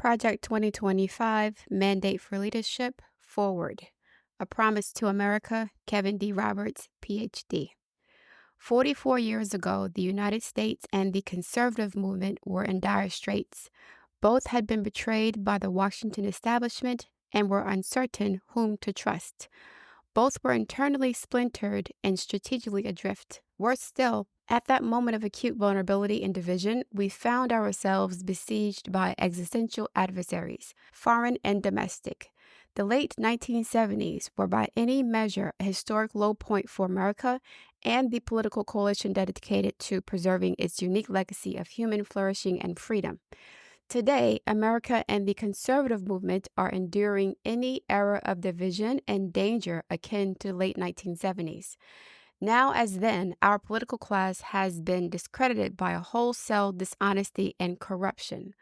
Project 2025 Mandate for Leadership Foreword. A Promise to America, Kevin D. Roberts, Ph.D. 44 years ago, the United States and the conservative movement were in dire straits. Both had been betrayed by the Washington establishment and were uncertain whom to trust. Both were internally splintered and strategically adrift. Worse still, at that moment of acute vulnerability and division, we found ourselves besieged by existential adversaries, foreign and domestic. The late 1970s were by any measure a historic low point for America and the political coalition dedicated to preserving its unique legacy of human flourishing and freedom. Today, America and the conservative movement are enduring any era of division and danger akin to the late 1970s. Now as then, our political class has been discredited by a wholesale dishonesty and corruption.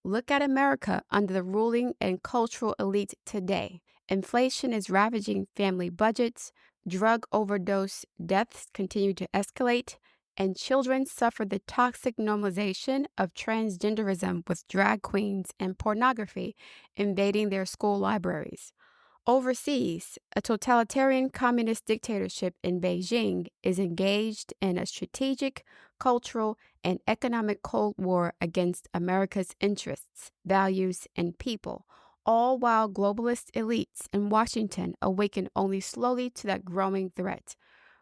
Look at America under the ruling and cultural elite today. Inflation is ravaging family budgets, drug overdose deaths continue to escalate, and children suffer the toxic normalization of transgenderism with drag queens and pornography invading their school libraries. Overseas, a totalitarian communist dictatorship in Beijing is engaged in a strategic, cultural, and economic Cold War against America's interests, values, and people, all while globalist elites in Washington awaken only slowly to that growing threat.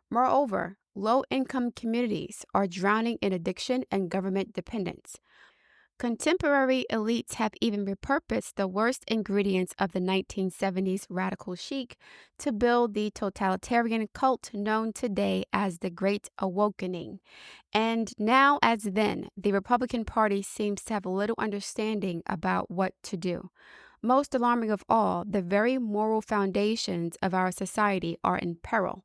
Moreover, low-income communities are drowning in addiction and government dependence. Contemporary elites have even repurposed the worst ingredients of the 1970s radical chic to build the totalitarian cult known today as the Great Awakening. And now as then, the Republican Party seems to have little understanding about what to do. Most alarming of all, the very moral foundations of our society are in peril.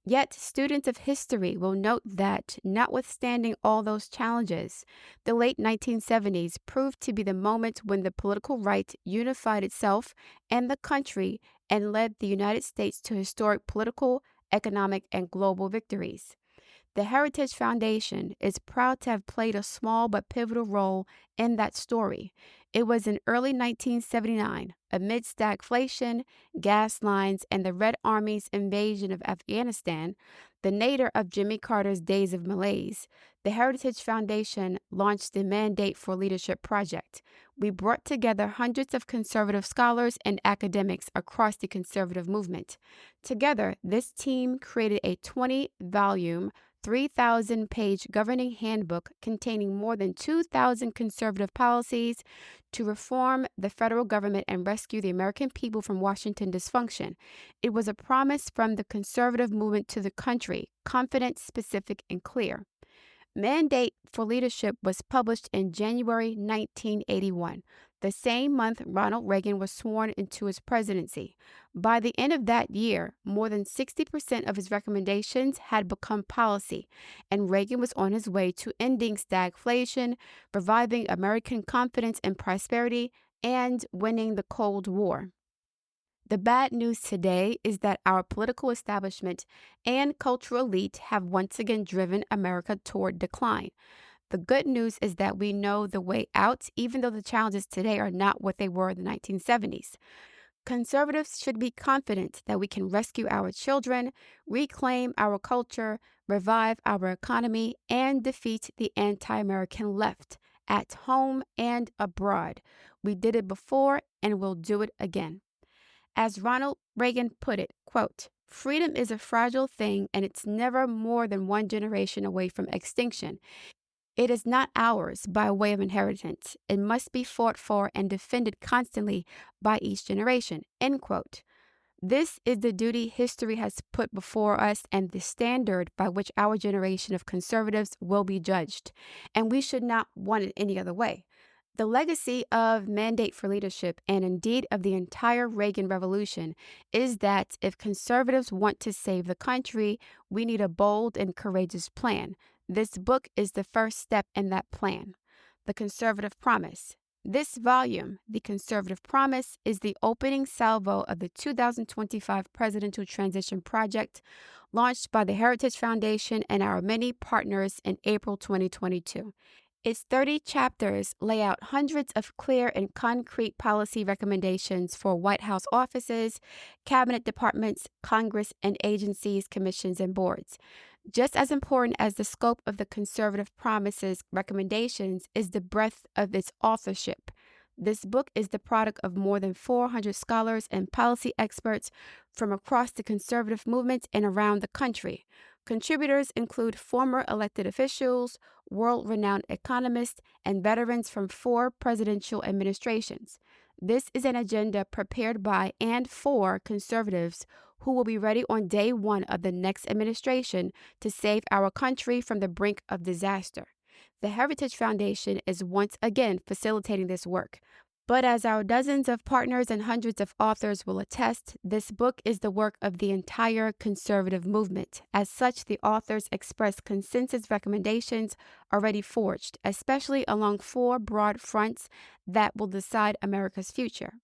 Yet, students of history will note that, notwithstanding all those challenges, the late 1970s proved to be the moment when the political right unified itself and the country and led the United States to historic political, economic, and global victories. The Heritage Foundation is proud to have played a small but pivotal role in that story. It was in early 1979, amid stagflation, gas lines, and the Red Army's invasion of Afghanistan, the nadir of Jimmy Carter's days of malaise, the Heritage Foundation launched the Mandate for Leadership project. We brought together hundreds of conservative scholars and academics across the conservative movement. Together, this team created a 20-volume, 3,000-page governing handbook containing more than 2,000 conservative policies to reform the federal government and rescue the American people from Washington dysfunction. It was a promise from the conservative movement to the country, confident, specific, and clear. Mandate for Leadership was published in January 1981, the same month Ronald Reagan was sworn into his presidency. By the end of that year, more than 60% of his recommendations had become policy, and Reagan was on his way to ending stagflation, reviving American confidence and prosperity, and winning the Cold War. The bad news today is that our political establishment and cultural elite have once again driven America toward decline. The good news is that we know the way out, even though the challenges today are not what they were in the 1970s. Conservatives should be confident that we can rescue our children, reclaim our culture, revive our economy, and defeat the anti-American left, at home and abroad. We did it before and we'll do it again. As Ronald Reagan put it, quote, "Freedom is a fragile thing and it's never more than one generation away from extinction. It is not ours by way of inheritance. It must be fought for and defended constantly by each generation," end quote. This is the duty history has put before us and the standard by which our generation of conservatives will be judged, and we should not want it any other way. The legacy of Mandate for Leadership, and indeed of the entire Reagan Revolution, is that if conservatives want to save the country, we need a bold and courageous plan. This book is the first step in that plan. The Conservative Promise. This volume, The Conservative Promise, is the opening salvo of the 2025 Presidential Transition Project, launched by the Heritage Foundation and our many partners in April 2022. Its 30 chapters lay out hundreds of clear and concrete policy recommendations for White House offices, cabinet departments, Congress, and agencies, commissions, and boards. Just as important as the scope of the conservative promises recommendations is the breadth of its authorship. This book is the product of more than 400 scholars and policy experts from across the conservative movement and around the country. Contributors include former elected officials, world-renowned economists, and veterans from 4 presidential administrations. This is an agenda prepared by and for conservatives who will be ready on day 1 of the next administration to save our country from the brink of disaster. The Heritage Foundation is once again facilitating this work. But as our dozens of partners and hundreds of authors will attest, this book is the work of the entire conservative movement. As such, the authors express consensus recommendations already forged, especially along 4 broad fronts that will decide America's future.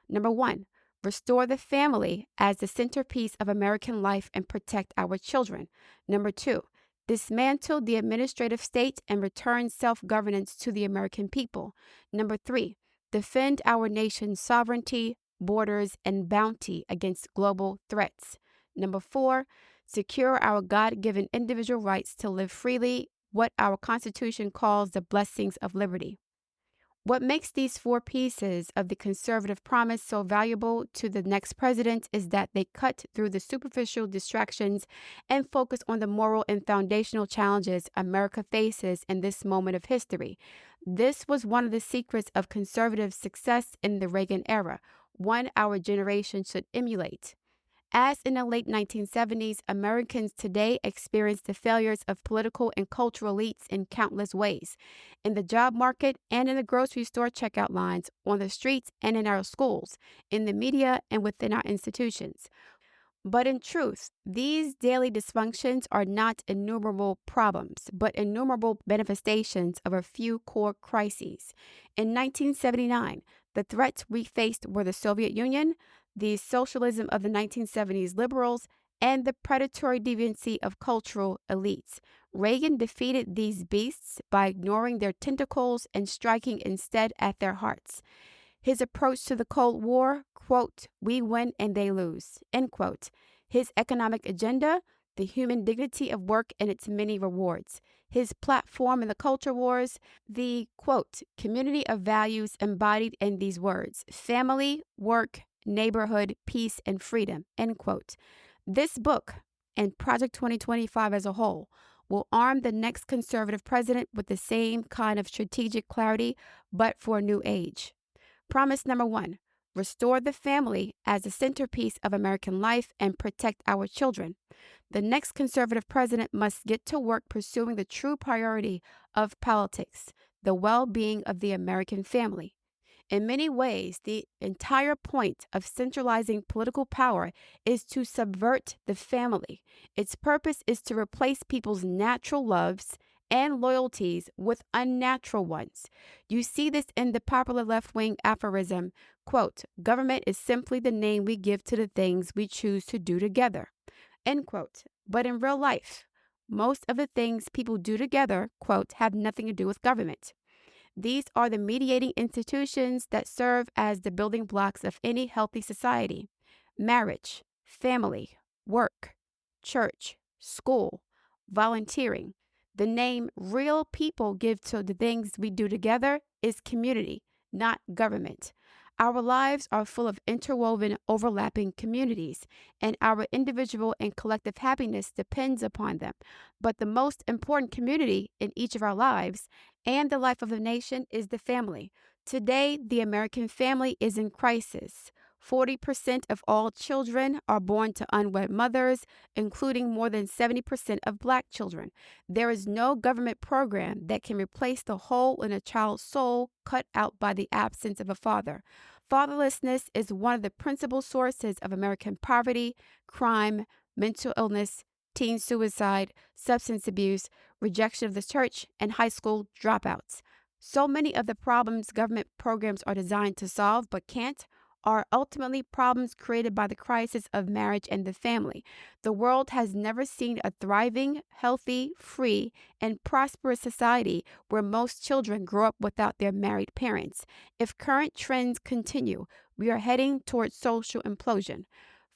Number 1, restore the family as the centerpiece of American life and protect our children. Number 2, dismantle the administrative state and return self-governance to the American people. Number 3, defend our nation's sovereignty, borders, and bounty against global threats. Number 4, secure our God-given individual rights to live freely, what our Constitution calls the blessings of liberty. What makes these 4 pieces of the conservative promise so valuable to the next president is that they cut through the superficial distractions and focus on the moral and foundational challenges America faces in this moment of history. This was one of the secrets of conservative success in the Reagan era, one our generation should emulate. As in the late 1970s, Americans today experience the failures of political and cultural elites in countless ways, in the job market and in the grocery store checkout lines, on the streets and in our schools, in the media and within our institutions. But in truth, these daily dysfunctions are not innumerable problems, but innumerable manifestations of a few core crises. In 1979, the threats we faced were the Soviet Union, the socialism of the 1970s liberals, and the predatory deviancy of cultural elites. Reagan defeated these beasts by ignoring their tentacles and striking instead at their hearts. His approach to the Cold War, quote, we win and they lose, end quote. His economic agenda, the human dignity of work and its many rewards. His platform in the culture wars, the, quote, community of values embodied in these words, family, work, neighborhood, peace, and freedom, end quote. This book, and Project 2025 as a whole, will arm the next conservative president with the same kind of strategic clarity, but for a new age. Promise number 1, restore the family as the centerpiece of American life and protect our children. The next conservative president must get to work pursuing the true priority of politics, the well-being of the American family. In many ways, the entire point of centralizing political power is to subvert the family. Its purpose is to replace people's natural loves and loyalties with unnatural ones. You see this in the popular left-wing aphorism, quote, government is simply the name we give to the things we choose to do together, end quote. But in real life, most of the things people do together, quote, have nothing to do with government. These are the mediating institutions that serve as the building blocks of any healthy society: marriage, family, work, church, school, volunteering. The name real people give to the things we do together is community, not government. Our lives are full of interwoven, overlapping communities, and our individual and collective happiness depends upon them. But the most important community in each of our lives and the life of the nation is the family. Today, the American family is in crisis. 40% of all children are born to unwed mothers, including more than 70% of Black children. There is no government program that can replace the hole in a child's soul cut out by the absence of a father. Fatherlessness is one of the principal sources of American poverty, crime, mental illness, teen suicide, substance abuse, rejection of the church, and high school dropouts. So many of the problems government programs are designed to solve but can't are ultimately problems created by the crisis of marriage and the family. The world has never seen a thriving, healthy, free, and prosperous society where most children grow up without their married parents. If current trends continue, we are heading towards social implosion.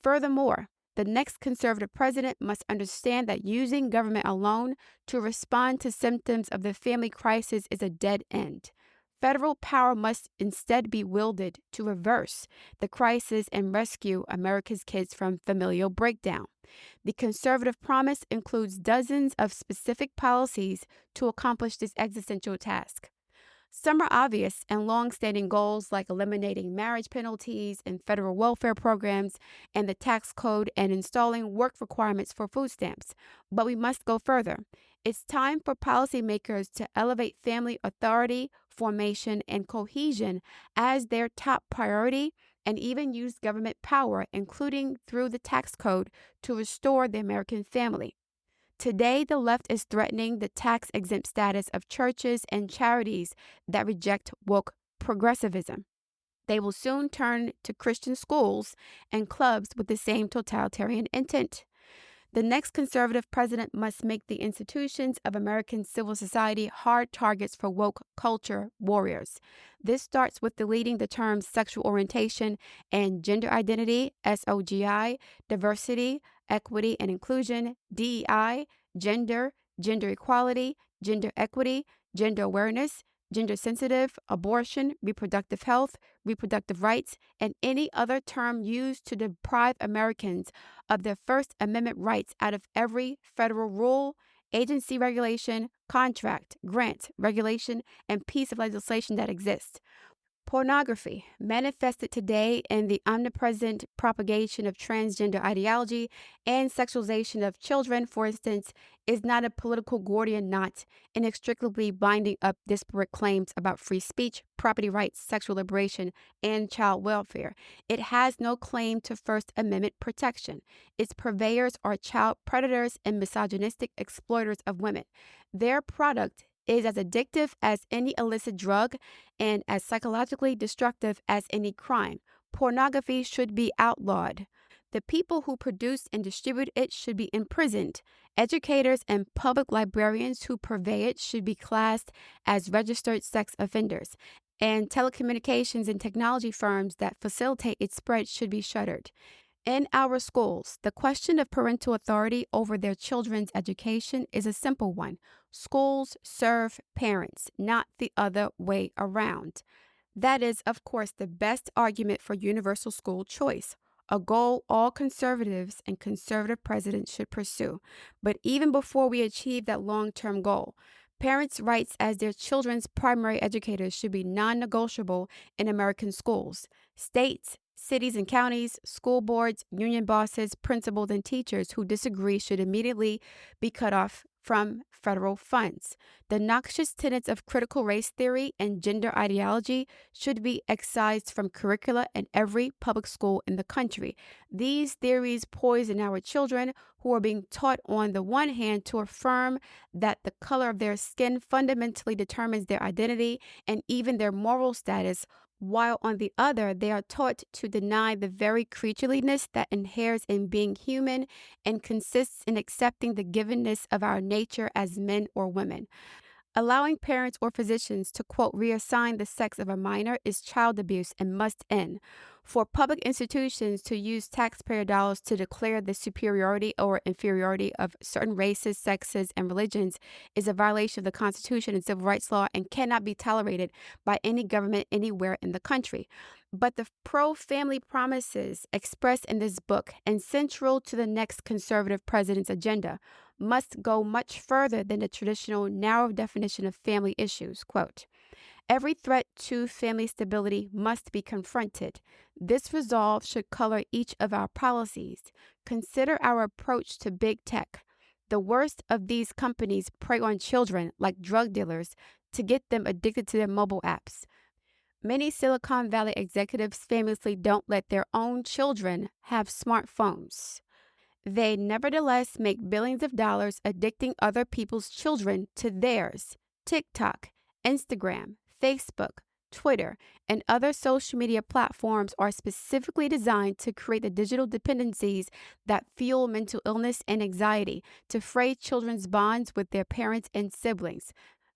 Furthermore, the next conservative president must understand that using government alone to respond to symptoms of the family crisis is a dead end. Federal power must instead be wielded to reverse the crisis and rescue America's kids from familial breakdown. The conservative promise includes dozens of specific policies to accomplish this existential task. Some are obvious and long-standing goals like eliminating marriage penalties and federal welfare programs and the tax code and installing work requirements for food stamps. But we must go further. It's time for policymakers to elevate family authority, formation, and cohesion as their top priority and even use government power, including through the tax code, to restore the American family. Today, the left is threatening the tax-exempt status of churches and charities that reject woke progressivism. They will soon turn to Christian schools and clubs with the same totalitarian intent. The next conservative president must make the institutions of American civil society hard targets for woke culture warriors. This starts with deleting the terms sexual orientation and gender identity, SOGI, diversity, equity and inclusion, DEI, gender, gender equality, gender equity, gender awareness, gender sensitive, abortion, reproductive health, reproductive rights, and any other term used to deprive Americans of their First Amendment rights out of every federal rule, agency regulation, contract, grant, regulation, and piece of legislation that exists. Pornography, manifested today in the omnipresent propagation of transgender ideology and sexualization of children, for instance, is not a political Gordian knot inextricably binding up disparate claims about free speech, property rights, sexual liberation, and child welfare. It has no claim to First Amendment protection. Its purveyors are child predators and misogynistic exploiters of women. Their product is as addictive as any illicit drug and as psychologically destructive as any crime. Pornography should be outlawed. The people who produce and distribute it should be imprisoned. Educators and public librarians who purvey it should be classed as registered sex offenders. And telecommunications and technology firms that facilitate its spread should be shuttered. In our schools, the question of parental authority over their children's education is a simple one. Schools serve parents, not the other way around. That is, of course, the best argument for universal school choice, a goal all conservatives and conservative presidents should pursue. But even before we achieve that long-term goal, parents' rights as their children's primary educators should be non-negotiable in American schools. States, cities and counties, school boards, union bosses, principals, and teachers who disagree should immediately be cut off from federal funds. The noxious tenets of critical race theory and gender ideology should be excised from curricula in every public school in the country. These theories poison our children, who are being taught on the one hand to affirm that the color of their skin fundamentally determines their identity and even their moral status, while on the other, they are taught to deny the very creatureliness that inheres in being human and consists in accepting the givenness of our nature as men or women. Allowing parents or physicians to, quote, reassign the sex of a minor is child abuse and must end. For public institutions to use taxpayer dollars to declare the superiority or inferiority of certain races, sexes, and religions is a violation of the Constitution and civil rights law and cannot be tolerated by any government anywhere in the country. But the pro-family promises expressed in this book and central to the next conservative president's agenda must go much further than the traditional narrow definition of family issues. Quote, every threat to family stability must be confronted. This resolve should color each of our policies. Consider our approach to big tech. The worst of these companies prey on children like drug dealers to get them addicted to their mobile apps. Many Silicon Valley executives famously don't let their own children have smartphones. They nevertheless make billions of dollars addicting other people's children to theirs. TikTok, Instagram, Facebook, Twitter, and other social media platforms are specifically designed to create the digital dependencies that fuel mental illness and anxiety, to fray children's bonds with their parents and siblings.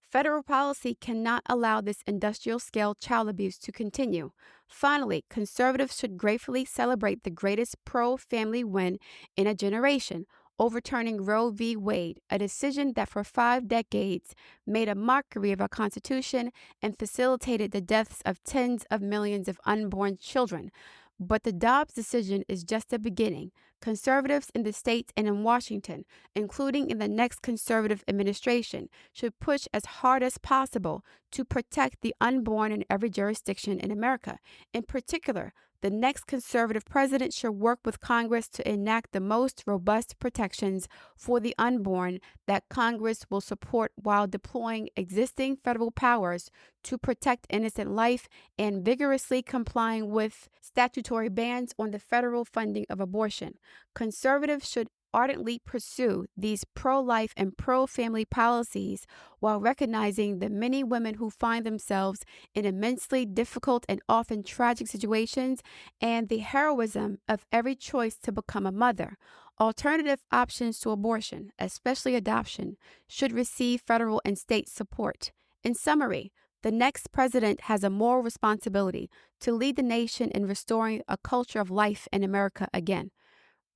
Federal policy cannot allow this industrial-scale child abuse to continue. Finally, conservatives should gratefully celebrate the greatest pro-family win in a generation, overturning Roe v. Wade, a decision that for 5 decades made a mockery of our Constitution and facilitated the deaths of tens of millions of unborn children. But the Dobbs decision is just the beginning. Conservatives in the states and in Washington, including in the next conservative administration, should push as hard as possible to protect the unborn in every jurisdiction in America. In particular, the next conservative president should work with Congress to enact the most robust protections for the unborn that Congress will support while deploying existing federal powers to protect innocent life and vigorously complying with statutory bans on the federal funding of abortion. Conservatives should ardently pursue these pro-life and pro-family policies while recognizing the many women who find themselves in immensely difficult and often tragic situations and the heroism of every choice to become a mother. Alternative options to abortion, especially adoption, should receive federal and state support. In summary, the next president has a moral responsibility to lead the nation in restoring a culture of life in America again.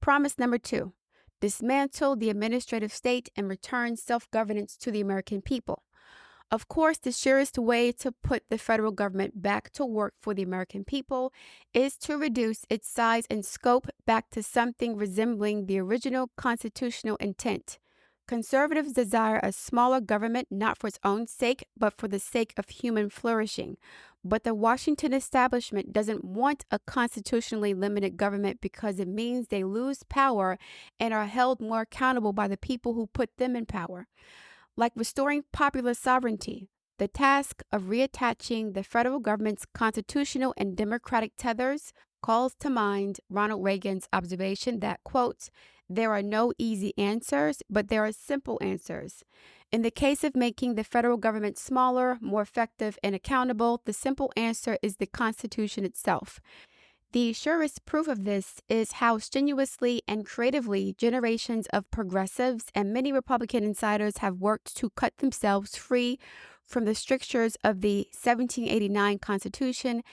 Promise number 2. Dismantle the administrative state and return self-governance to the American people. Of course, the surest way to put the federal government back to work for the American people is to reduce its size and scope back to something resembling the original constitutional intent. Conservatives desire a smaller government not for its own sake, but for the sake of human flourishing. But the Washington establishment doesn't want a constitutionally limited government because it means they lose power and are held more accountable by the people who put them in power. Like restoring popular sovereignty, the task of reattaching the federal government's constitutional and democratic tethers calls to mind Ronald Reagan's observation that, quote, "There are no easy answers, but there are simple answers." In the case of making the federal government smaller, more effective, and accountable, the simple answer is the Constitution itself. The surest proof of this is how strenuously and creatively generations of progressives and many Republican insiders have worked to cut themselves free from the strictures of the 1789 Constitution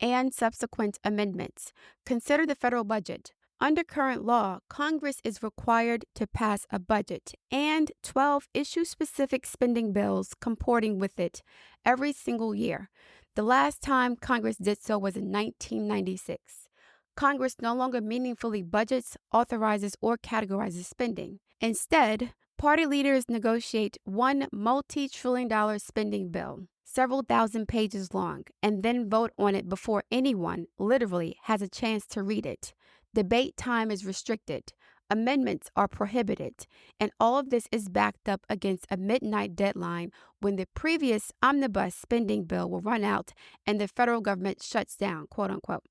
and subsequent amendments. Consider the federal budget. Under current law, Congress is required to pass a budget and 12 issue-specific spending bills comporting with it every single year. The last time Congress did so was in 1996. Congress no longer meaningfully budgets, authorizes, or categorizes spending. Instead, party leaders negotiate one multi-trillion-dollar spending bill, several thousand pages long, and then vote on it before anyone, literally, has a chance to read it. Debate time is restricted. Amendments are prohibited. And all of this is backed up against a midnight deadline when the previous omnibus spending bill will run out and the federal government shuts down, quote unquote.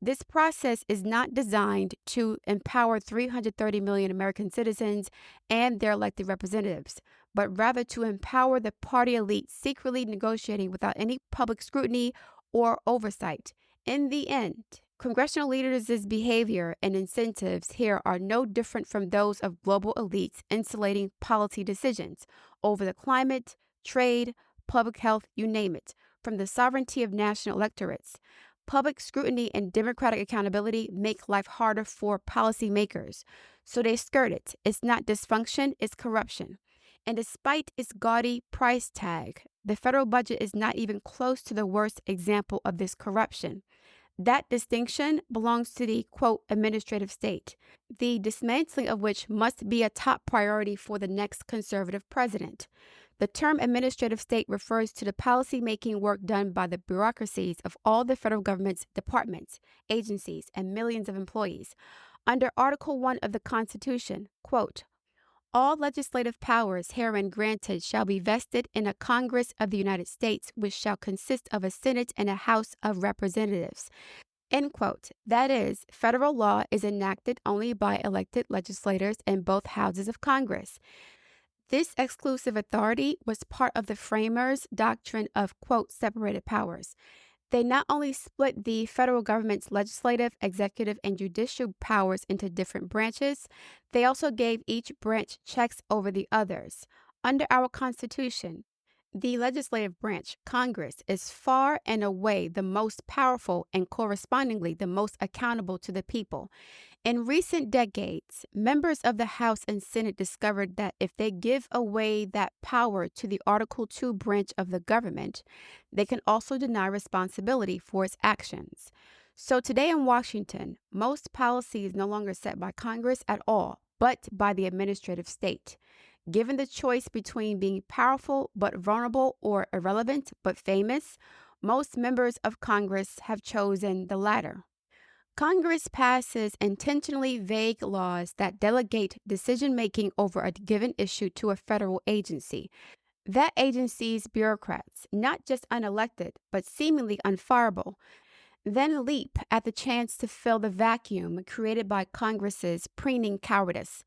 This process is not designed to empower 330 million American citizens and their elected representatives, but rather to empower the party elite secretly negotiating without any public scrutiny or oversight. In the end, congressional leaders' behavior and incentives here are no different from those of global elites insulating policy decisions over the climate, trade, public health, you name it, from the sovereignty of national electorates. Public scrutiny and democratic accountability make life harder for policymakers, so they skirt it. It's not dysfunction, it's corruption. And despite its gaudy price tag, the federal budget is not even close to the worst example of this corruption. That distinction belongs to the, quote, administrative state, the dismantling of which must be a top priority for the next conservative president. The term administrative state refers to the policy-making work done by the bureaucracies of all the federal government's departments, agencies, and millions of employees. Under Article 1 of the Constitution, quote, "All legislative powers herein granted shall be vested in a Congress of the United States, which shall consist of a Senate and a House of Representatives." End quote. That is, federal law is enacted only by elected legislators in both houses of Congress. This exclusive authority was part of the framers' doctrine of, quote, separated powers. They not only split the federal government's legislative, executive, and judicial powers into different branches, they also gave each branch checks over the others. Under our Constitution, the legislative branch, Congress, is far and away the most powerful and correspondingly the most accountable to the people. In recent decades, members of the House and Senate discovered that if they give away that power to the Article 2 branch of the government, they can also deny responsibility for its actions. So today in Washington, most policy is no longer set by Congress at all, but by the administrative state. Given the choice between being powerful but vulnerable or irrelevant but famous, most members of Congress have chosen the latter. Congress passes intentionally vague laws that delegate decision-making over a given issue to a federal agency. That agency's bureaucrats, not just unelected, but seemingly unfireable, then leap at the chance to fill the vacuum created by Congress's preening cowardice.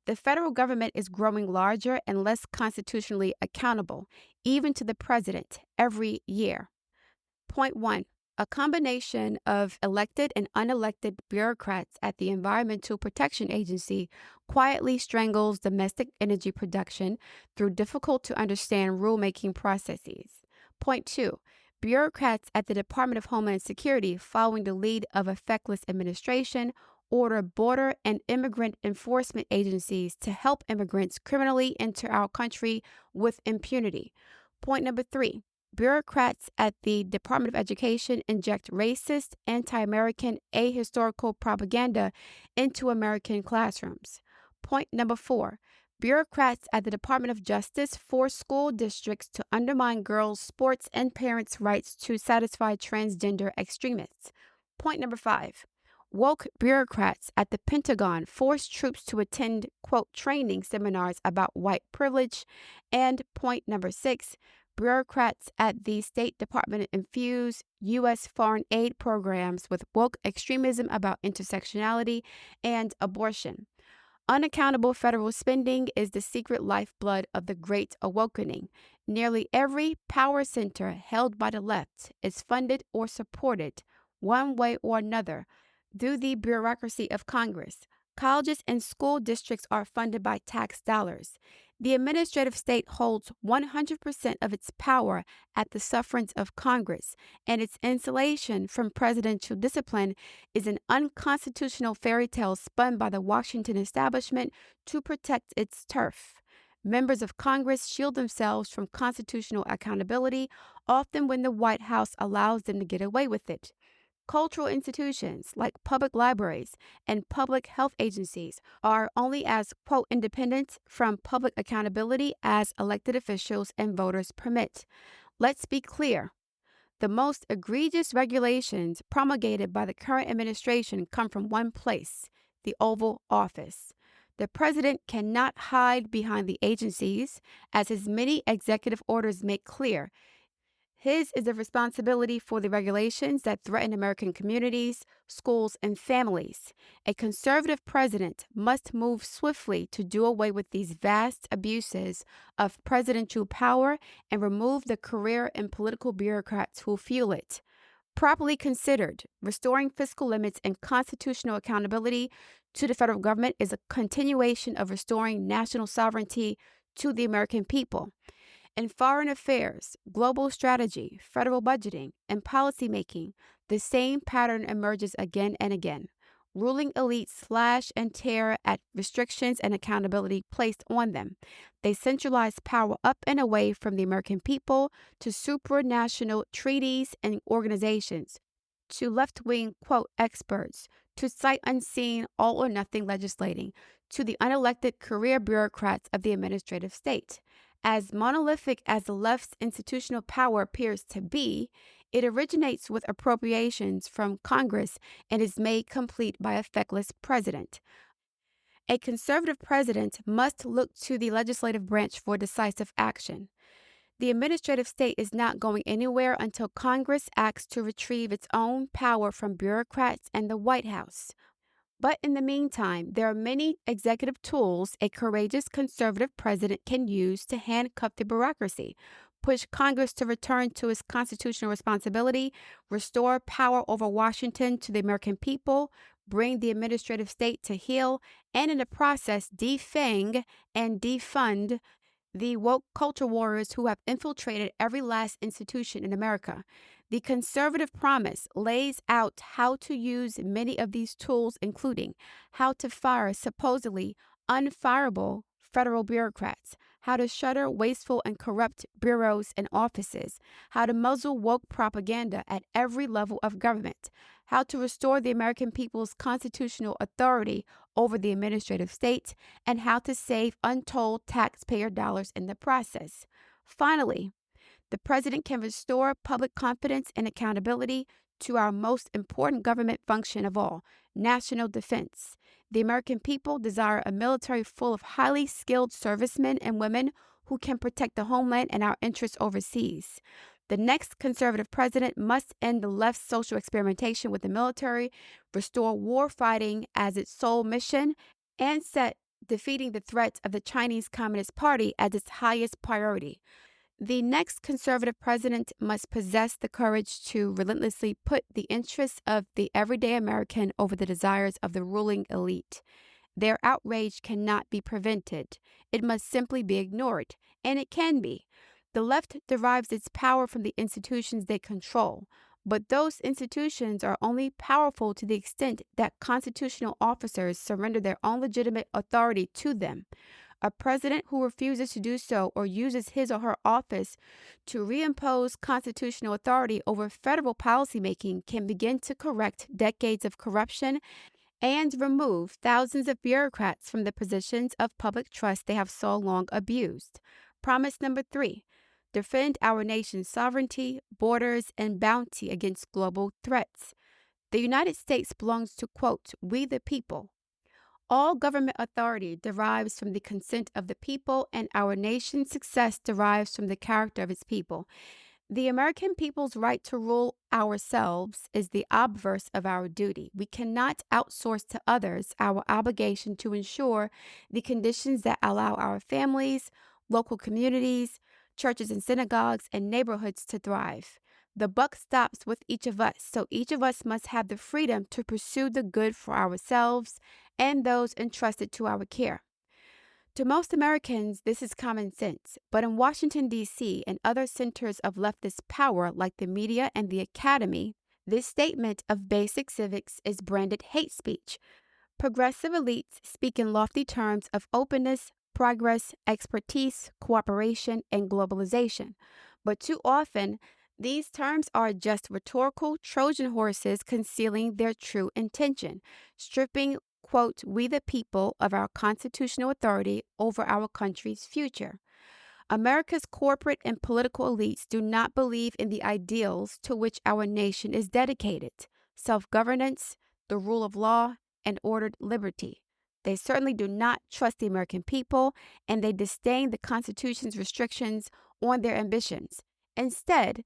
The federal government is growing larger and less constitutionally accountable, even to the president, every year. Point 1. A combination of elected and unelected bureaucrats at the Environmental Protection Agency quietly strangles domestic energy production through difficult-to-understand rulemaking processes. Point 2. Bureaucrats at the Department of Homeland Security, following the lead of a feckless administration, order border and immigrant enforcement agencies to help immigrants criminally enter our country with impunity. Point number 3. Bureaucrats at the Department of Education inject racist, anti-American, ahistorical propaganda into American classrooms. Point number 4. Bureaucrats at the Department of Justice force school districts to undermine girls' sports and parents' rights to satisfy transgender extremists. Point number 5. Woke bureaucrats at the Pentagon force troops to attend, quote, training seminars about white privilege. And point number 6. Bureaucrats at the State Department infuse U.S. foreign aid programs with woke extremism about intersectionality and abortion. Unaccountable federal spending is the secret lifeblood of the Great Awakening. Nearly every power center held by the left is funded or supported, one way or another, through the bureaucracy of Congress. Colleges and school districts are funded by tax dollars. The administrative state holds 100% of its power at the sufferance of Congress, and its insulation from presidential discipline is an unconstitutional fairy tale spun by the Washington establishment to protect its turf. Members of Congress shield themselves from constitutional accountability, often when the White House allows them to get away with it. Cultural institutions like public libraries and public health agencies are only as, quote, independent from public accountability as elected officials and voters permit. Let's be clear. The most egregious regulations promulgated by the current administration come from one place, the Oval Office. The president cannot hide behind the agencies, as his many executive orders make clear. His is the responsibility for the regulations that threaten American communities, schools, and families. A conservative president must move swiftly to do away with these vast abuses of presidential power and remove the career and political bureaucrats who fuel it. Properly considered, restoring fiscal limits and constitutional accountability to the federal government is a continuation of restoring national sovereignty to the American people. In foreign affairs, global strategy, federal budgeting, and policymaking, the same pattern emerges again and again. Ruling elites slash and tear at restrictions and accountability placed on them. They centralize power up and away from the American people to supranational treaties and organizations, to left-wing, quote, experts, to sight unseen, all-or-nothing legislating, to the unelected career bureaucrats of the administrative state. As monolithic as the left's institutional power appears to be, it originates with appropriations from Congress and is made complete by a feckless president. A conservative president must look to the legislative branch for decisive action. The administrative state is not going anywhere until Congress acts to retrieve its own power from bureaucrats and the White House. But in the meantime, there are many executive tools a courageous conservative president can use to handcuff the bureaucracy, push Congress to return to its constitutional responsibility, restore power over Washington to the American people, bring the administrative state to heel, and in the process defang and defund the woke culture warriors who have infiltrated every last institution in America. The conservative promise lays out how to use many of these tools, including how to fire supposedly unfireable federal bureaucrats, how to shutter wasteful and corrupt bureaus and offices, how to muzzle woke propaganda at every level of government, how to restore the American people's constitutional authority over the administrative state, and how to save untold taxpayer dollars in the process. Finally, the president can restore public confidence and accountability to our most important government function of all, national defense. The American people desire a military full of highly skilled servicemen and women who can protect the homeland and our interests overseas. The next conservative president must end the left's social experimentation with the military, restore war fighting as its sole mission, and set defeating the threat of the Chinese Communist Party as its highest priority. The next conservative president must possess the courage to relentlessly put the interests of the everyday American over the desires of the ruling elite. Their outrage cannot be prevented. It must simply be ignored, and it can be. The left derives its power from the institutions they control, but those institutions are only powerful to the extent that constitutional officers surrender their own legitimate authority to them. A president who refuses to do so or uses his or her office to reimpose constitutional authority over federal policymaking can begin to correct decades of corruption and remove thousands of bureaucrats from the positions of public trust they have so long abused. Promise number 3, defend our nation's sovereignty, borders, and bounty against global threats. The United States belongs to, quote, we the people. All government authority derives from the consent of the people, and our nation's success derives from the character of its people. The American people's right to rule ourselves is the obverse of our duty. We cannot outsource to others our obligation to ensure the conditions that allow our families, local communities, churches and synagogues, and neighborhoods to thrive. The buck stops with each of us, so each of us must have the freedom to pursue the good for ourselves and those entrusted to our care. To most Americans, this is common sense, but in Washington, D.C. and other centers of leftist power like the media and the academy, this statement of basic civics is branded hate speech. Progressive elites speak in lofty terms of openness, progress, expertise, cooperation, and globalization, but too often, these terms are just rhetorical Trojan horses concealing their true intention, stripping, quote, we the people of our constitutional authority over our country's future. America's corporate and political elites do not believe in the ideals to which our nation is dedicated: self-governance, the rule of law, and ordered liberty. They certainly do not trust the American people, and they disdain the Constitution's restrictions on their ambitions. Instead,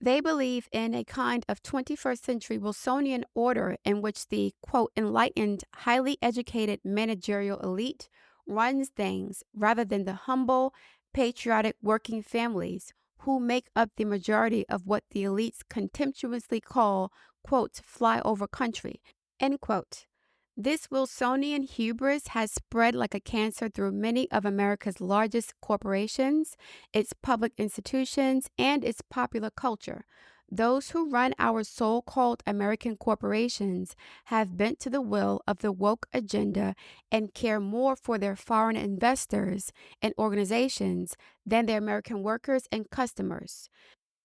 they believe in a kind of 21st century Wilsonian order in which the, quote, enlightened, highly educated managerial elite runs things rather than the humble, patriotic working families who make up the majority of what the elites contemptuously call, quote, flyover country, end quote. This Wilsonian hubris has spread like a cancer through many of America's largest corporations, its public institutions, and its popular culture. Those who run our so-called American corporations have bent to the will of the woke agenda and care more for their foreign investors and organizations than their American workers and customers.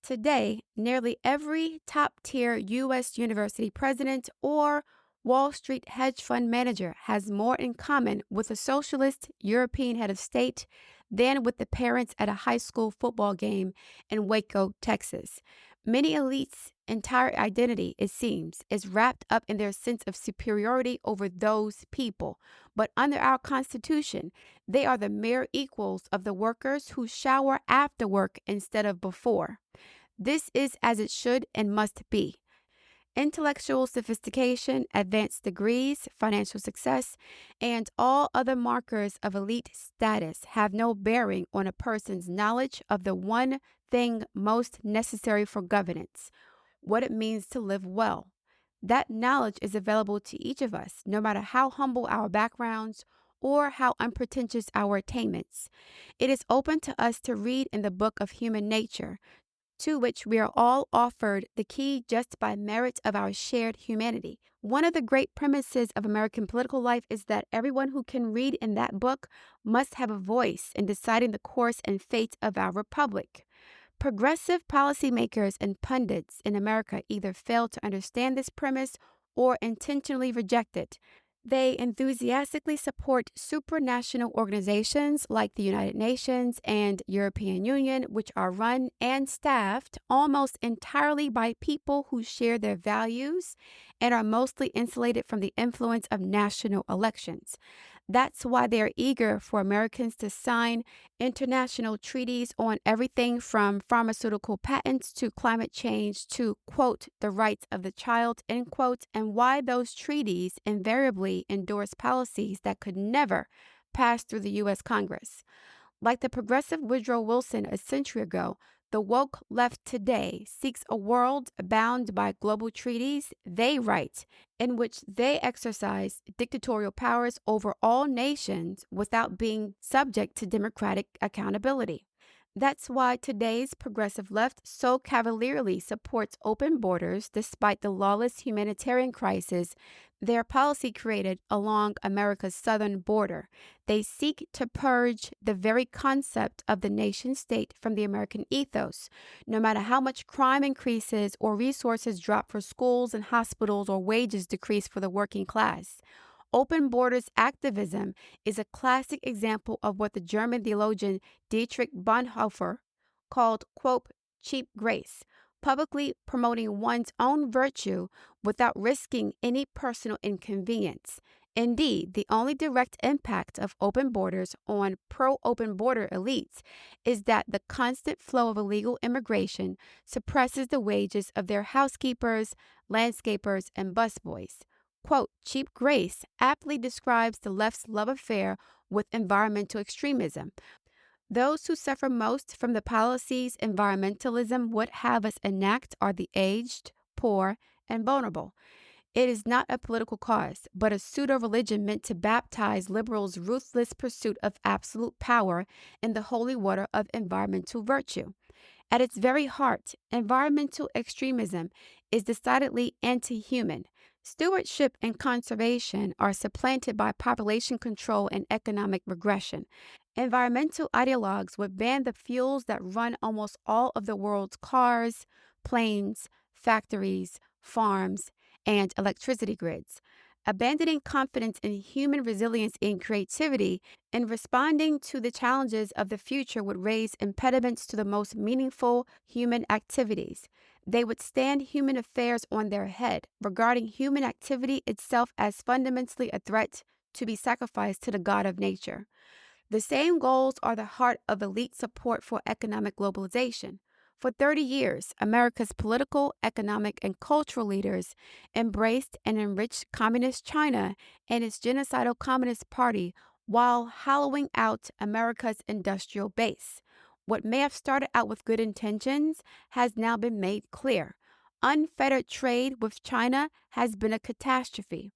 Today, nearly every top-tier U.S. university president or Wall Street hedge fund manager has more in common with a socialist European head of state than with the parents at a high school football game in Waco, Texas. Many elites' entire identity, it seems, is wrapped up in their sense of superiority over those people. But under our Constitution, they are the mere equals of the workers who shower after work instead of before. This is as it should and must be. Intellectual sophistication, advanced degrees, financial success, and all other markers of elite status have no bearing on a person's knowledge of the one thing most necessary for governance: what it means to live well. That knowledge is available to each of us, no matter how humble our backgrounds or how unpretentious our attainments. It is open to us to read in the book of human nature, to which we are all offered the key just by merit of our shared humanity. One of the great premises of American political life is that everyone who can read in that book must have a voice in deciding the course and fate of our republic. Progressive policymakers and pundits in America either fail to understand this premise or intentionally reject it. They enthusiastically support supranational organizations like the United Nations and European Union, which are run and staffed almost entirely by people who share their values and are mostly insulated from the influence of national elections. That's why they are eager for Americans to sign international treaties on everything from pharmaceutical patents to climate change to, quote, the rights of the child, end quote, and why those treaties invariably endorse policies that could never pass through the U.S. Congress. Like the progressive Woodrow Wilson a century ago, the woke left today seeks a world bound by global treaties they write, in which they exercise dictatorial powers over all nations without being subject to democratic accountability. That's why today's progressive left so cavalierly supports open borders despite the lawless humanitarian crisis their policy created along America's southern border. They seek to purge the very concept of the nation state from the American ethos, no matter how much crime increases or resources drop for schools and hospitals or wages decrease for the working class. Open borders activism is a classic example of what the German theologian Dietrich Bonhoeffer called, quote, cheap grace, publicly promoting one's own virtue without risking any personal inconvenience. Indeed, the only direct impact of open borders on pro-open border elites is that the constant flow of illegal immigration suppresses the wages of their housekeepers, landscapers, and busboys. Quote, cheap grace aptly describes the left's love affair with environmental extremism. Those who suffer most from the policies environmentalism would have us enact are the aged, poor, and vulnerable. It is not a political cause, but a pseudo-religion meant to baptize liberals' ruthless pursuit of absolute power in the holy water of environmental virtue. At its very heart, environmental extremism is decidedly anti-human. Stewardship and conservation are supplanted by population control and economic regression. Environmental ideologues would ban the fuels that run almost all of the world's cars, planes, factories, farms, and electricity grids. Abandoning confidence in human resilience and creativity in responding to the challenges of the future would raise impediments to the most meaningful human activities. They would stand human affairs on their head, regarding human activity itself as fundamentally a threat to be sacrificed to the God of nature. The same goals are the heart of elite support for economic globalization. For 30 years, America's political, economic, and cultural leaders embraced and enriched Communist China and its genocidal Communist Party while hollowing out America's industrial base. What may have started out with good intentions has now been made clear. Unfettered trade with China has been a catastrophe.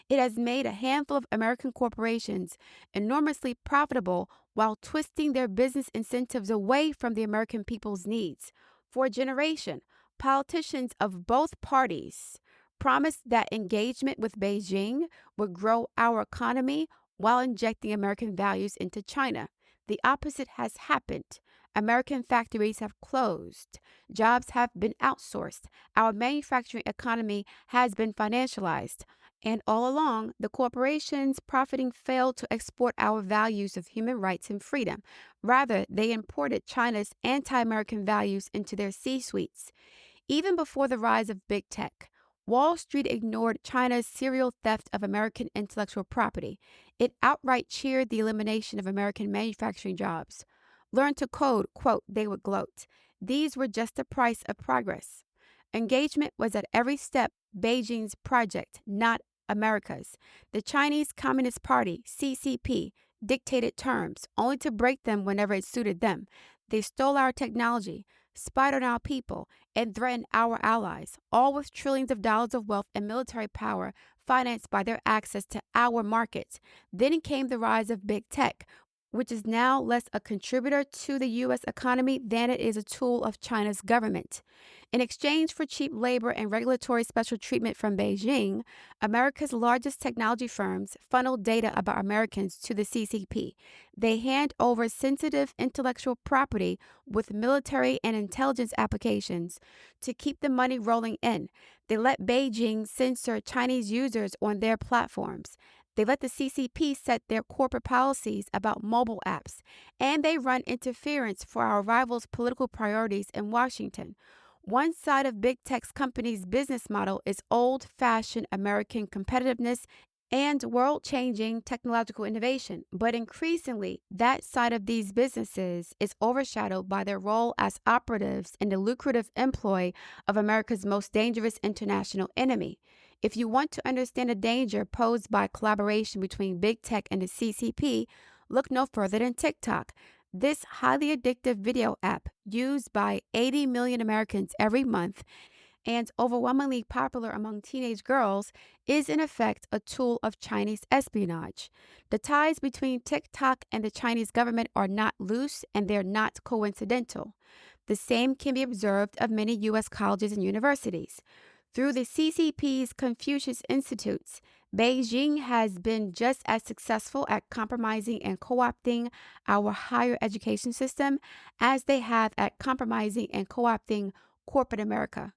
It has made a handful of American corporations enormously profitable while twisting their business incentives away from the American people's needs. For a generation, politicians of both parties promised that engagement with Beijing would grow our economy while injecting American values into China. The opposite has happened. American factories have closed. Jobs have been outsourced. Our manufacturing economy has been financialized. And all along, the corporations profiting failed to export our values of human rights and freedom. Rather, they imported China's anti-American values into their C-suites. Even before the rise of big tech, Wall Street ignored China's serial theft of American intellectual property. It outright cheered the elimination of American manufacturing jobs. Learn to code, quote, they would gloat. These were just the price of progress. Engagement was at every step Beijing's project, not America's. The Chinese Communist Party, CCP, dictated terms, only to break them whenever it suited them. They stole our technology, spied on our people, and threatened our allies, all with trillions of dollars of wealth and military power financed by their access to our markets. Then came the rise of big tech, which is now less a contributor to the U.S. economy than it is a tool of China's government. In exchange for cheap labor and regulatory special treatment from Beijing, America's largest technology firms funnel data about Americans to the CCP. They hand over sensitive intellectual property with military and intelligence applications to keep the money rolling in. They let Beijing censor Chinese users on their platforms. They let the CCP set their corporate policies about mobile apps, and they run interference for our rivals' political priorities in Washington. One side of big tech companies' business model is old-fashioned American competitiveness and world-changing technological innovation, but increasingly, that side of these businesses is overshadowed by their role as operatives in the lucrative employ of America's most dangerous international enemy. If you want to understand the danger posed by collaboration between big tech and the CCP, look no further than TikTok. This highly addictive video app, used by 80 million Americans every month and overwhelmingly popular among teenage girls, is in effect a tool of Chinese espionage. The ties between TikTok and the Chinese government are not loose, and they're not coincidental. The same can be observed of many U.S. colleges and universities. Through the CCP's Confucius Institutes, Beijing has been just as successful at compromising and co-opting our higher education system as they have at compromising and co-opting corporate America.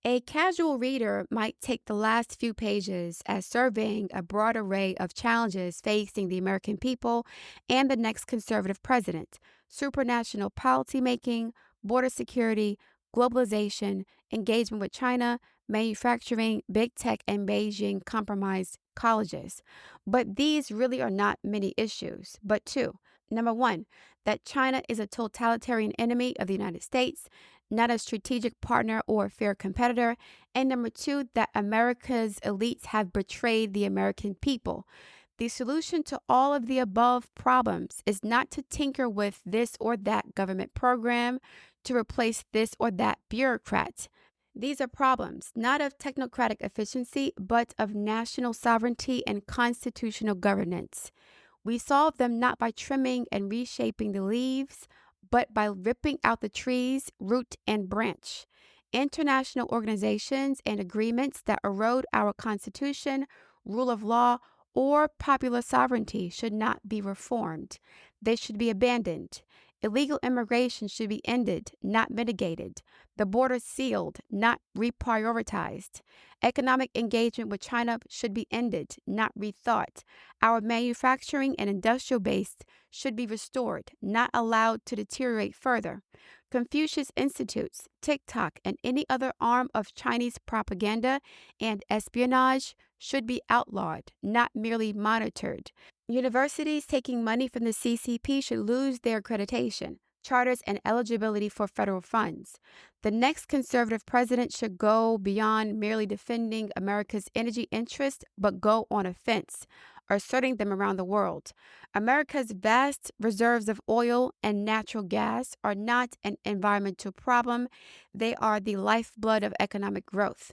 A casual reader might take the last few pages as surveying a broad array of challenges facing the American people and the next conservative president: supranational policymaking, border security, globalization, engagement with China, manufacturing, big tech, and Beijing compromised colleges. But these really are not many issues, but two. Number one, that China is a totalitarian enemy of the United States, not a strategic partner or a fair competitor. And number two, that America's elites have betrayed the American people. The solution to all of the above problems is not to tinker with this or that government program, to replace this or that bureaucrat. These are problems not of technocratic efficiency, but of national sovereignty and constitutional governance. We solve them not by trimming and reshaping the leaves, but by ripping out the trees, root and branch. International organizations and agreements that erode our Constitution, rule of law, or popular sovereignty should not be reformed. They should be abandoned. Illegal immigration should be ended, not mitigated. The border sealed, not reprioritized. Economic engagement with China should be ended, not rethought. Our manufacturing and industrial base should be restored, not allowed to deteriorate further. Confucius Institutes, TikTok, and any other arm of Chinese propaganda and espionage should be outlawed, not merely monitored. Universities taking money from the CCP should lose their accreditation, charters, and eligibility for federal funds. The next conservative president should go beyond merely defending America's energy interests, but go on offense, asserting them around the world. America's vast reserves of oil and natural gas are not an environmental problem. They are the lifeblood of economic growth.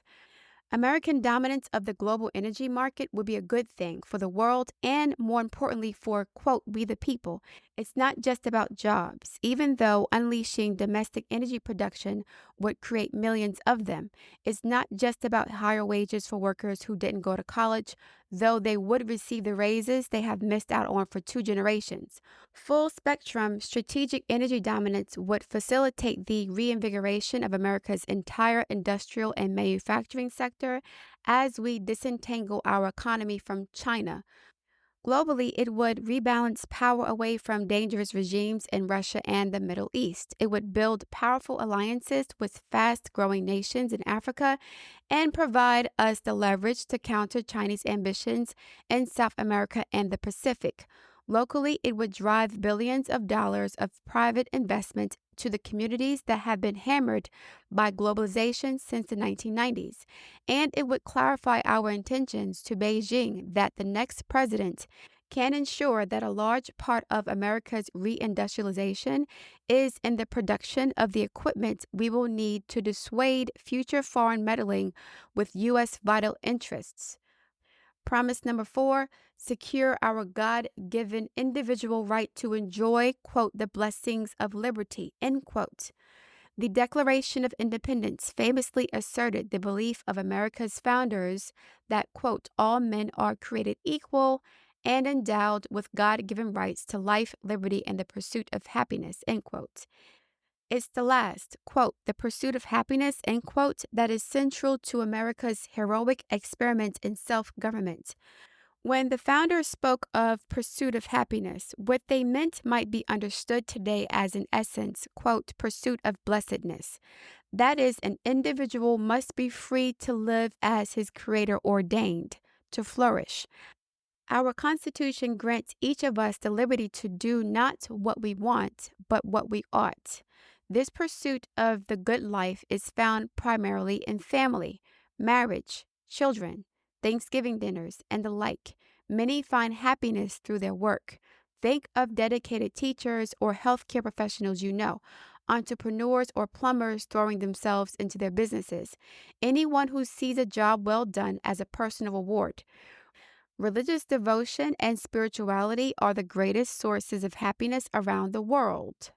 American dominance of the global energy market would be a good thing for the world and, more importantly, for, quote, we the people. It's not just about jobs, even though unleashing domestic energy production would create millions of them. It's not just about higher wages for workers who didn't go to college, though they would receive the raises they have missed out on for 2 generations. Full spectrum strategic energy dominance would facilitate the reinvigoration of America's entire industrial and manufacturing sector as we disentangle our economy from China. Globally, it would rebalance power away from dangerous regimes in Russia and the Middle East. It would build powerful alliances with fast-growing nations in Africa and provide us the leverage to counter Chinese ambitions in South America and the Pacific. Locally, it would drive billions of dollars of private investment to the communities that have been hammered by globalization since the 1990s, and it would clarify our intentions to Beijing that the next president can ensure that a large part of America's reindustrialization is in the production of the equipment we will need to dissuade future foreign meddling with U.S. vital interests. Promise number 4, secure our God-given individual right to enjoy, quote, the blessings of liberty, end quote. The Declaration of Independence famously asserted the belief of America's founders that, quote, all men are created equal and endowed with God-given rights to life, liberty, and the pursuit of happiness, end quote. It's the last, quote, the pursuit of happiness, end quote, that is central to America's heroic experiment in self-government. When the founders spoke of pursuit of happiness, what they meant might be understood today as, in essence, quote, pursuit of blessedness. That is, an individual must be free to live as his Creator ordained, to flourish. Our Constitution grants each of us the liberty to do not what we want, but what we ought. This pursuit of the good life is found primarily in family, marriage, children, Thanksgiving dinners, and the like. Many find happiness through their work. Think of dedicated teachers or healthcare professionals you know, entrepreneurs or plumbers throwing themselves into their businesses, anyone who sees a job well done as a personal reward. Religious devotion and spirituality are the greatest sources of happiness around the world.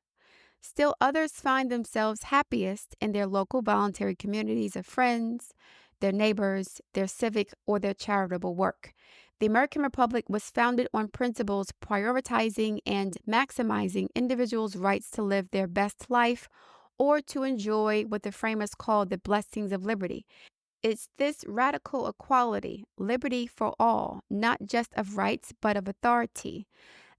Still, others find themselves happiest in their local voluntary communities of friends, their neighbors, their civic, or their charitable work. The American Republic was founded on principles prioritizing and maximizing individuals' rights to live their best life or to enjoy what the framers called the blessings of liberty. It's this radical equality, liberty for all, not just of rights but of authority,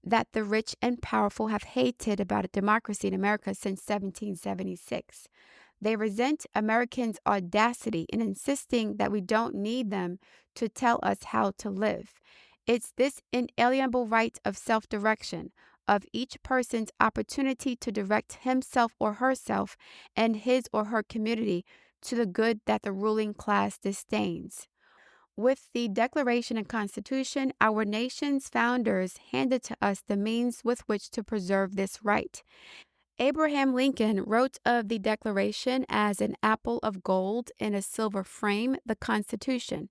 that the rich and powerful have hated about a democracy in America since 1776. They resent Americans' audacity in insisting that we don't need them to tell us how to live. It's this inalienable right of self-direction, of each person's opportunity to direct himself or herself and his or her community to the good that the ruling class disdains. With the Declaration and Constitution, our nation's founders handed to us the means with which to preserve this right. Abraham Lincoln wrote of the Declaration as an apple of gold in a silver frame, the Constitution.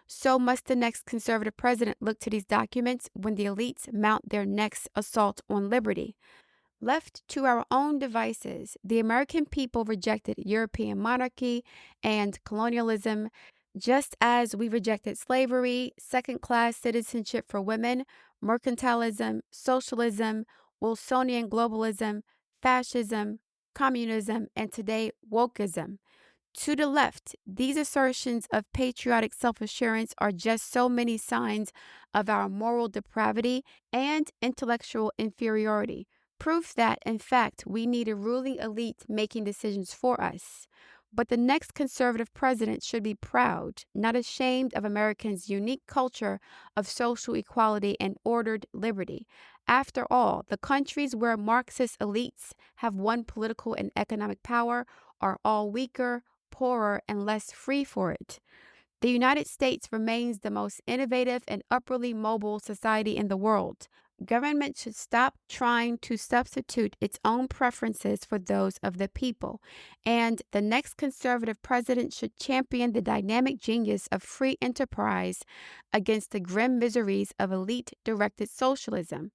So must the next conservative president look to these documents when the elites mount their next assault on liberty. Left to our own devices, the American people rejected European monarchy and colonialism, just as we rejected slavery, second-class citizenship for women, mercantilism, socialism, Wilsonian globalism, fascism, communism, and today, wokeism. To the left, these assertions of patriotic self-assurance are just so many signs of our moral depravity and intellectual inferiority. Proof that, in fact, we need a ruling elite making decisions for us. But the next conservative president should be proud, not ashamed of Americans' unique culture of social equality and ordered liberty. After all, the countries where Marxist elites have won political and economic power are all weaker, poorer, and less free for it. The United States remains the most innovative and upwardly mobile society in the world. Government should stop trying to substitute its own preferences for those of the people, and the next conservative president should champion the dynamic genius of free enterprise against the grim miseries of elite-directed socialism.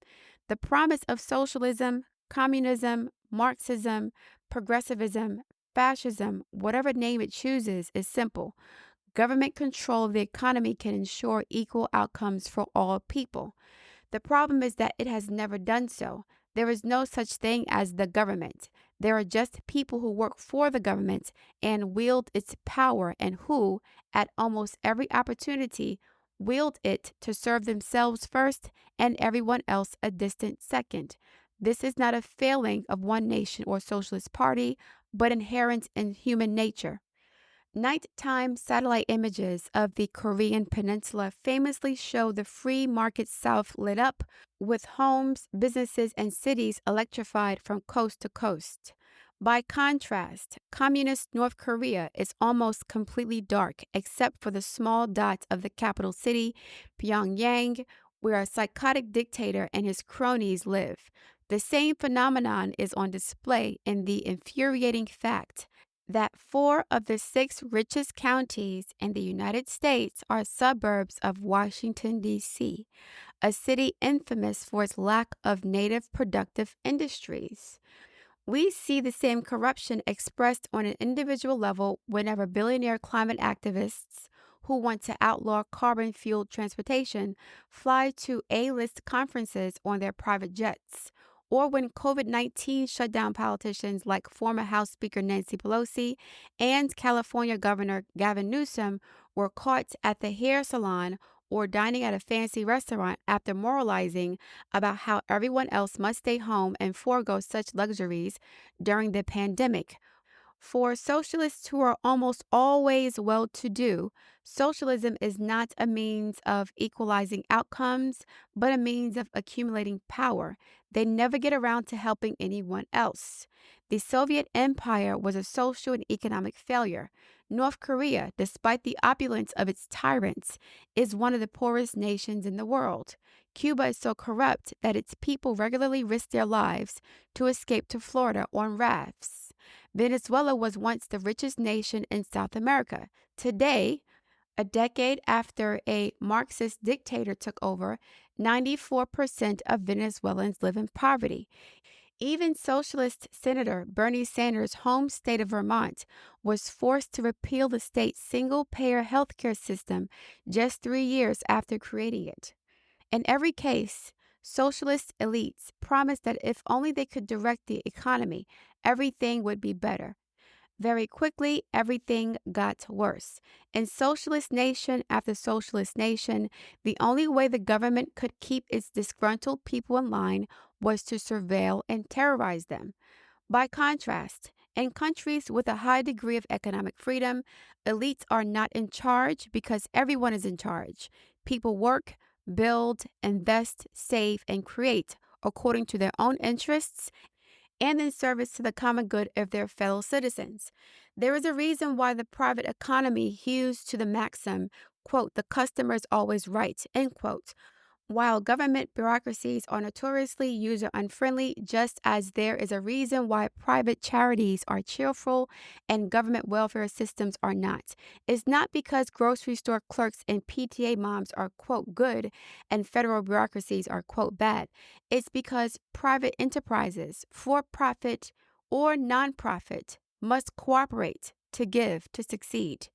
The promise of socialism, communism, Marxism, progressivism, fascism, whatever name it chooses, is simple. Government control of the economy can ensure equal outcomes for all people. The problem is that it has never done so. There is no such thing as the government. There are just people who work for the government and wield its power and who, at almost every opportunity, wield it to serve themselves first and everyone else a distant second. This is not a failing of one nation or socialist party, but inherent in human nature. Nighttime satellite images of the Korean peninsula famously show the free market South lit up with homes, businesses, and cities electrified from coast to coast. By contrast, communist North Korea is almost completely dark except for the small dots of the capital city, Pyongyang, where a psychotic dictator and his cronies live. The same phenomenon is on display in the infuriating fact that 4 of the 6 richest counties in the United States are suburbs of Washington, D.C., a city infamous for its lack of native productive industries. We see the same corruption expressed on an individual level whenever billionaire climate activists who want to outlaw carbon-fueled transportation fly to A-list conferences on their private jets, or when COVID-19 shut down politicians like former House Speaker Nancy Pelosi and California Governor Gavin Newsom were caught at the hair salon or dining at a fancy restaurant after moralizing about how everyone else must stay home and forego such luxuries during the pandemic. For socialists who are almost always well-to-do, socialism is not a means of equalizing outcomes, but a means of accumulating power. They never get around to helping anyone else. The Soviet Empire was a social and economic failure. North Korea, despite the opulence of its tyrants, is one of the poorest nations in the world. Cuba is so corrupt that its people regularly risk their lives to escape to Florida on rafts. Venezuela was once the richest nation in South America. Today, a decade after a Marxist dictator took over, 94% of Venezuelans live in poverty. Even Socialist Senator Bernie Sanders' home state of Vermont was forced to repeal the state's single-payer healthcare system just 3 years after creating it. In every case, socialist elites promised that if only they could direct the economy, everything would be better. Very quickly, everything got worse. In socialist nation after socialist nation, the only way the government could keep its disgruntled people in line was to surveil and terrorize them. By contrast, in countries with a high degree of economic freedom, elites are not in charge because everyone is in charge. People work, build, invest, save, and create according to their own interests and in service to the common good of their fellow citizens. There is a reason why the private economy hews to the maxim, quote, "the customer is always right," end quote. While government bureaucracies are notoriously user-unfriendly, just as there is a reason why private charities are cheerful and government welfare systems are not. It's not because grocery store clerks and PTA moms are, quote, good and federal bureaucracies are, quote, bad. It's because private enterprises, for-profit or non-profit, must cooperate to give to succeed.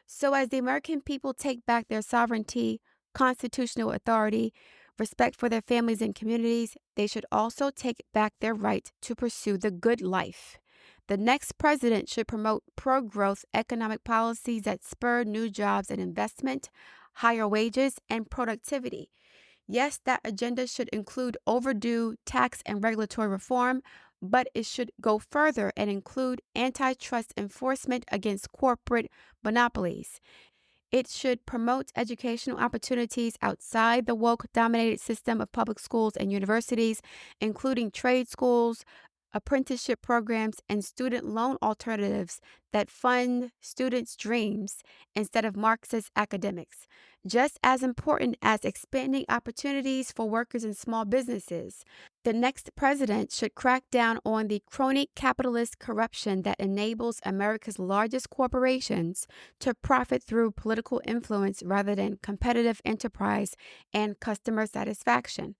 So as the American people take back their sovereignty, constitutional authority, respect for their families and communities, they should also take back their right to pursue the good life. The next president should promote pro-growth economic policies that spur new jobs and investment, higher wages, and productivity. Yes, that agenda should include overdue tax and regulatory reform, but it should go further and include antitrust enforcement against corporate monopolies. It should promote educational opportunities outside the woke-dominated system of public schools and universities, including trade schools, apprenticeship programs, and student loan alternatives that fund students' dreams instead of Marxist academics. Just as important as expanding opportunities for workers and small businesses, the next president should crack down on the crony capitalist corruption that enables America's largest corporations to profit through political influence rather than competitive enterprise and customer satisfaction.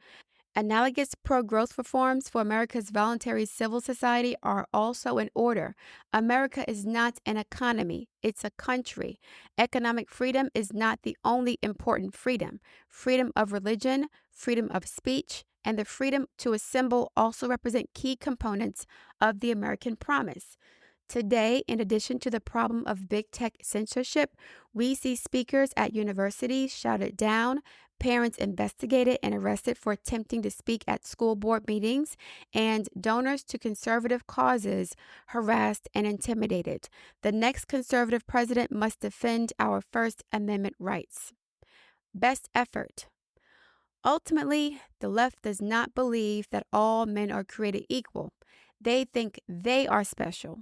Analogous pro-growth reforms for America's voluntary civil society are also in order. America is not an economy, it's a country. Economic freedom is not the only important freedom. Freedom of religion, freedom of speech, and the freedom to assemble also represent key components of the American promise. Today, in addition to the problem of big tech censorship, we see speakers at universities shouted down, parents investigated and arrested for attempting to speak at school board meetings, and donors to conservative causes harassed and intimidated. The next conservative president must defend our First Amendment rights. Best effort. Ultimately, the left does not believe that all men are created equal. They think they are special.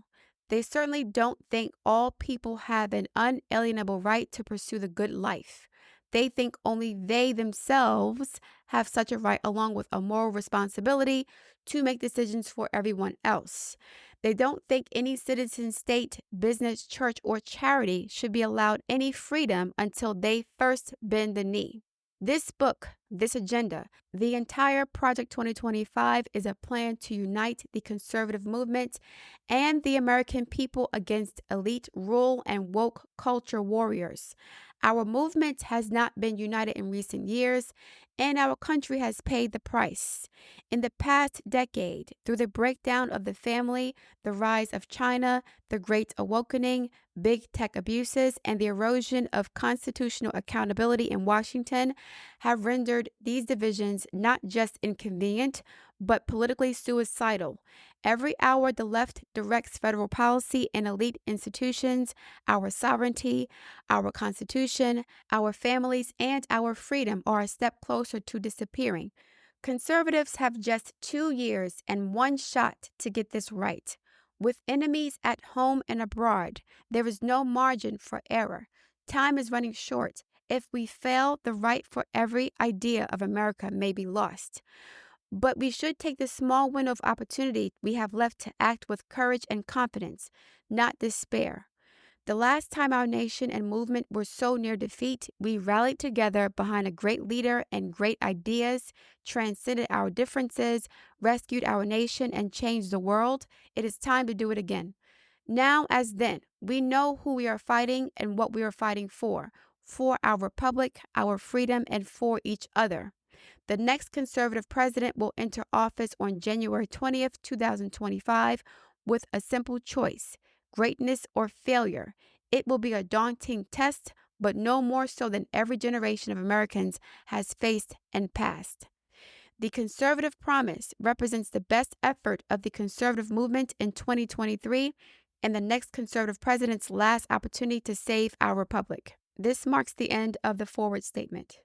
They certainly don't think all people have an unalienable right to pursue the good life. They think only they themselves have such a right, along with a moral responsibility to make decisions for everyone else. They don't think any citizen, state, business, church, or charity should be allowed any freedom until they first bend the knee. This book, this agenda, the entire Project 2025 is a plan to unite the conservative movement and the American people against elite rule and woke culture warriors. Our movement has not been united in recent years, and our country has paid the price. In the past decade, through the breakdown of the family, the rise of China, the Great Awakening, big tech abuses, and the erosion of constitutional accountability in Washington have rendered these divisions not just inconvenient, but politically suicidal. Every hour the left directs federal policy and elite institutions, our sovereignty, our Constitution, our families, and our freedom are a step closer to disappearing. Conservatives have just 2 years and one shot to get this right. With enemies at home and abroad, there is no margin for error. Time is running short. If we fail, the right for every idea of America may be lost. But we should take the small window of opportunity we have left to act with courage and confidence, not despair. The last time our nation and movement were so near defeat, we rallied together behind a great leader and great ideas, transcended our differences, rescued our nation, and changed the world. It is time to do it again. Now, as then, we know who we are fighting and what we are fighting for our republic, our freedom, and for each other. The next conservative president will enter office on January 20th, 2025, with a simple choice: greatness or failure. It will be a daunting test, but no more so than every generation of Americans has faced and passed. The conservative promise represents the best effort of the conservative movement in 2023 and the next conservative president's last opportunity to save our republic. This marks the end of the forward statement.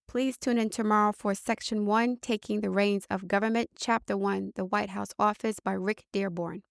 Please tune in tomorrow for Section 1, Taking the Reins of Government, Chapter 1, The White House Office by Rick Dearborn.